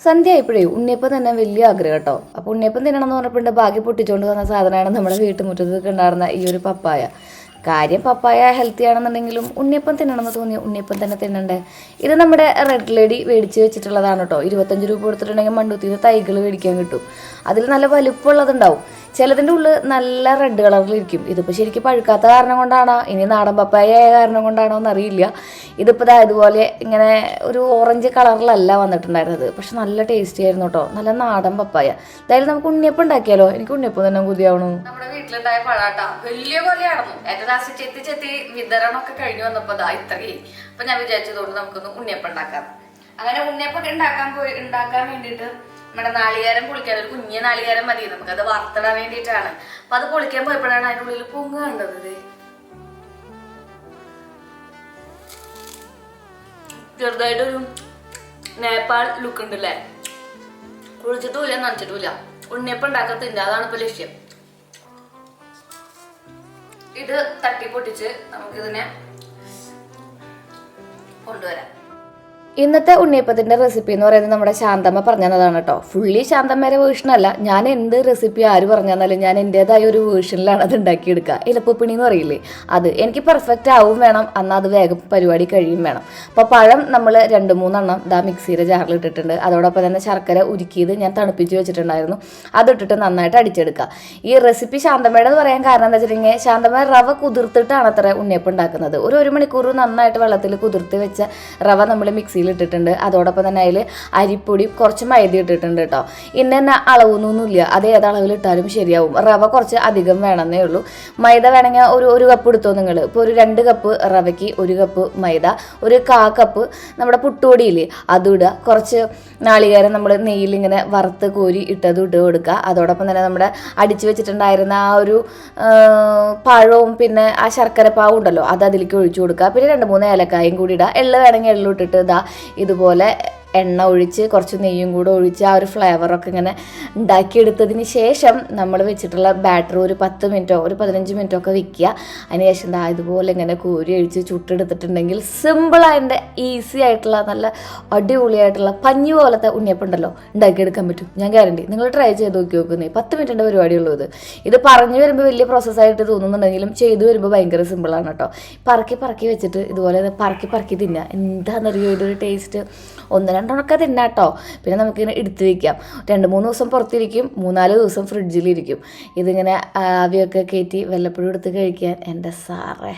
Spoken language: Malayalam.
സന്ധ്യ ആയപ്പോഴേ ഉണ്ണിയപ്പം തന്നെ വലിയ ആഗ്രഹം കേട്ടോ. അപ്പോൾ ഉണ്ണിയപ്പം തിന്നണമെന്ന് പറഞ്ഞപ്പോൾ ഭാഗ്യം പൊട്ടിച്ചുകൊണ്ട് വന്ന സാധനമാണ് നമ്മുടെ വീട്ടുമുറ്റത്തൊക്കെ ഉണ്ടായിരുന്ന ഈ ഒരു പപ്പായ. കാര്യം പപ്പായ ഹെൽത്തി ആണെന്നുണ്ടെങ്കിലും ഉണ്ണിയപ്പം തിന്നണമെന്ന് തോന്നിയ ഉണ്ണിയപ്പം തന്നെ തിന്നണ്ടേ. ഇത് നമ്മുടെ റെഡ് ലേഡി മേടിച്ച് വെച്ചിട്ടുള്ളതാണ് കേട്ടോ. 25 രൂപ കൊടുത്തിട്ടുണ്ടെങ്കിൽ മണ്ടൂത്തിന്ന് തൈകൾ മേടിക്കാൻ കിട്ടും. അതിൽ നല്ല വലുപ്പമുള്ളതുണ്ടാവും. ചിലതിൻ്റെ ഉള്ളിൽ നല്ല റെഡ് കളറിലിരിക്കും. ഇതിപ്പോൾ ശരിക്കും പഴുക്കാത്ത കാരണം കൊണ്ടാണോ ഇനി നാടൻ പപ്പായ ആയ കാരണം കൊണ്ടാണോ എന്നറിയില്ല. ഇതിപ്പോൾ ഇതുപോലെ ഇങ്ങനെ ഒരു ഓറഞ്ച് കളറിലല്ല വന്നിട്ടുണ്ടായിരുന്നത്. പക്ഷെ നല്ല ടേസ്റ്റി ആയിരുന്നു കേട്ടോ. നല്ല നാടൻ പപ്പായ. എന്തായാലും നമുക്ക് ഉണ്ണിയപ്പം ഉണ്ടാക്കിയാലോ. എനിക്ക് ഉണ്ണിയപ്പം തന്നെ കൊതിയാവണു. നമ്മുടെ വീട്ടിലുണ്ടായ പഴാട്ടാ വലിയ പോലെയായിരുന്നു. ഏറ്റവും ലാസ്റ്റ് ചെത്തി വിതരണമൊക്കെ കഴിഞ്ഞു വന്നപ്പോൾ ഇത്രയും. അപ്പം ഞാൻ വിചാരിച്ചതുകൊണ്ട് നമുക്കൊന്ന് ഉണ്ണിയപ്പം ഉണ്ടാക്കാം. അങ്ങനെ ഉണ്ണിയപ്പം ഉണ്ടാക്കാൻ വേണ്ടിയിട്ട് നമ്മുടെ നാളികേരം പൊളിക്കാൻ ഒരു കുഞ്ഞ നാളികേരം മതി. നമുക്കത് വറുത്തിടാൻ വേണ്ടിയിട്ടാണ്. അപ്പൊ അത് പൊളിക്കാൻ പോയപ്പോഴാണ് അതിൻ്റെ ഉള്ളിൽ പൊങ്ങ് കണ്ടത്. ചെറുതായിട്ടൊരു നേപ്പാൾ ലുക്ക് ഉണ്ടല്ലേ. കുളിച്ചിട്ടുമില്ല നനച്ചിട്ടുമില്ല. ഉണ്ണിയപ്പം ഉണ്ടാക്കത്തില്ല. അതാണ് ഇപ്പൊ ലക്ഷ്യം. ഇത് തട്ടി പൊട്ടിച്ച് നമുക്കിതിനെ കൊണ്ടുവരാം. ഇന്നത്തെ ഉണ്ണിയപ്പത്തിൻ്റെ റെസിപ്പി എന്ന് പറയുന്നത് നമ്മുടെ ശാന്തമ്മ പറഞ്ഞു തന്നതാണ് കേട്ടോ. ഫുള്ളി ശാന്തമ്മയുടെ വേർഷനല്ല. ഞാൻ എന്ത് റെസിപ്പി ആര് പറഞ്ഞു തന്നാലും ഞാൻ എൻ്റേതായ ഒരു വേർഷനിലാണ് അത് ഉണ്ടാക്കിയെടുക്കുക. ഇലപ്പൊപ്പിണി എന്ന് പറയില്ലേ, അത് എനിക്ക് പെർഫെക്റ്റ് ആവും വേണം. എന്നാൽ അത് വേഗം പരിപാടി കഴിയും വേണം. അപ്പോൾ പഴം നമ്മൾ 2-3 മിക്സിയുടെ ജാറിൽ ഇട്ടിട്ടുണ്ട്. അതോടൊപ്പം തന്നെ ശർക്കര ഉരുക്കിയത് ഞാൻ തണുപ്പിച്ച് വെച്ചിട്ടുണ്ടായിരുന്നു. അതിട്ടിട്ട് നന്നായിട്ട് അടിച്ചെടുക്കുക. ഈ റെസിപ്പി ശാന്തമ്മയുടെ എന്ന് പറയാൻ കാരണം എന്താ വെച്ചിട്ടുണ്ടെങ്കിൽ ശാന്തമ്മ റവ കുതിർത്തിട്ടാണ് അത്ര ഉണ്ണിയപ്പം ഉണ്ടാക്കുന്നത്. ഒരു മണിക്കൂർ നന്നായിട്ട് വെള്ളത്തിൽ കുതിർത്ത് വെച്ച റവ നമ്മൾ മിക്സിയിൽ ഇട്ടിട്ടുണ്ട്. അതോടൊപ്പം തന്നെ അതിൽ അരിപ്പൊടി കുറച്ച് മൈദ ഇട്ടിട്ടുണ്ട് കേട്ടോ. ഇന്ന അളവൊന്നുമില്ല. അത് ഏത് അളവിൽ ഇട്ടാലും ശരിയാവും. റവ കുറച്ച് അധികം വേണമെന്നേ ഉള്ളൂ. മൈദ വേണമെങ്കിൽ ഒരു കപ്പ് എടുത്തോ നിങ്ങൾ. ഇപ്പോൾ ഒരു 2 കപ്പ് റവയ്ക്ക് 1 കപ്പ് മൈദ, ഒരു 1/4 കപ്പ് നമ്മുടെ പുട്ടുപൊടിയില്ലേ അതും ഇടുക. കുറച്ച് നാളികേരം നമ്മൾ നെയ്യിൽ ഇങ്ങനെ വറുത്ത് കോരി ഇട്ടതും ഇട്ട് കൊടുക്കുക. അതോടൊപ്പം തന്നെ നമ്മുടെ അടിച്ചു വെച്ചിട്ടുണ്ടായിരുന്ന ആ ഒരു പഴവും പിന്നെ ആ ശർക്കര പാവും ഉണ്ടല്ലോ അത് അതിലേക്ക് ഒഴിച്ചു കൊടുക്കുക. പിന്നെ 2-3 ഏലക്കായും കൂടി ഇടുക. എള്ള് വേണമെങ്കിൽ എള്ളു ഇട്ടിട്ട് ഇതുപോലെ എണ്ണ ഒഴിച്ച് കുറച്ച് നെയ്യും കൂടെ ഒഴിച്ച് ആ ഒരു ഫ്ലേവറൊക്കെ ഇങ്ങനെ ഉണ്ടാക്കിയെടുത്തതിന് ശേഷം നമ്മൾ വെച്ചിട്ടുള്ള ബാറ്റർ ഒരു 10 മിനിറ്റോ ഒരു 15 മിനിറ്റോ ഒക്കെ വെക്കുക. അതിന് ശേഷം ഇതുപോലെ ഇങ്ങനെ കോരി ഒഴിച്ച് ചുട്ടെടുത്തിട്ടുണ്ടെങ്കിൽ സിമ്പിളായിട്ട് ഈസി ആയിട്ടുള്ള നല്ല അടിപൊളിയായിട്ടുള്ള പഞ്ഞി പോലത്തെ ഉണ്ണിയപ്പം ഉണ്ടല്ലോ ഉണ്ടാക്കിയെടുക്കാൻ പറ്റും. ഞാൻ ഗ്യാരണ്ടി. നിങ്ങൾ ട്രൈ ചെയ്ത് നോക്കുന്നേ. 10 മിനിറ്റിൻ്റെ പരിപാടിയുള്ളൂ ഇത്. ഇത് പറഞ്ഞു വരുമ്പോൾ വലിയ പ്രോസസ്സായിട്ട് തോന്നുന്നുണ്ടെങ്കിലും ചെയ്തു വരുമ്പോൾ ഭയങ്കര സിമ്പിളാണ് കേട്ടോ. പറക്കി വെച്ചിട്ട് ഇതുപോലെ പറക്കി തിന്നുക. എന്താണെന്നറിയോ ഇതൊരു ടേസ്റ്റ്. 1-2 തിന്നാട്ടോ. പിന്നെ നമുക്കിങ്ങനെ എടുത്ത് വയ്ക്കാം. 2-3 ദിവസം പുറത്തിരിക്കും, 3-4 ദിവസം ഫ്രിഡ്ജിലിരിക്കും. ഇതിങ്ങനെ ആവിയൊക്കെ കയറ്റി വല്ലപ്പോഴും എടുത്ത് കഴിക്കാൻ എൻ്റെ സാറേ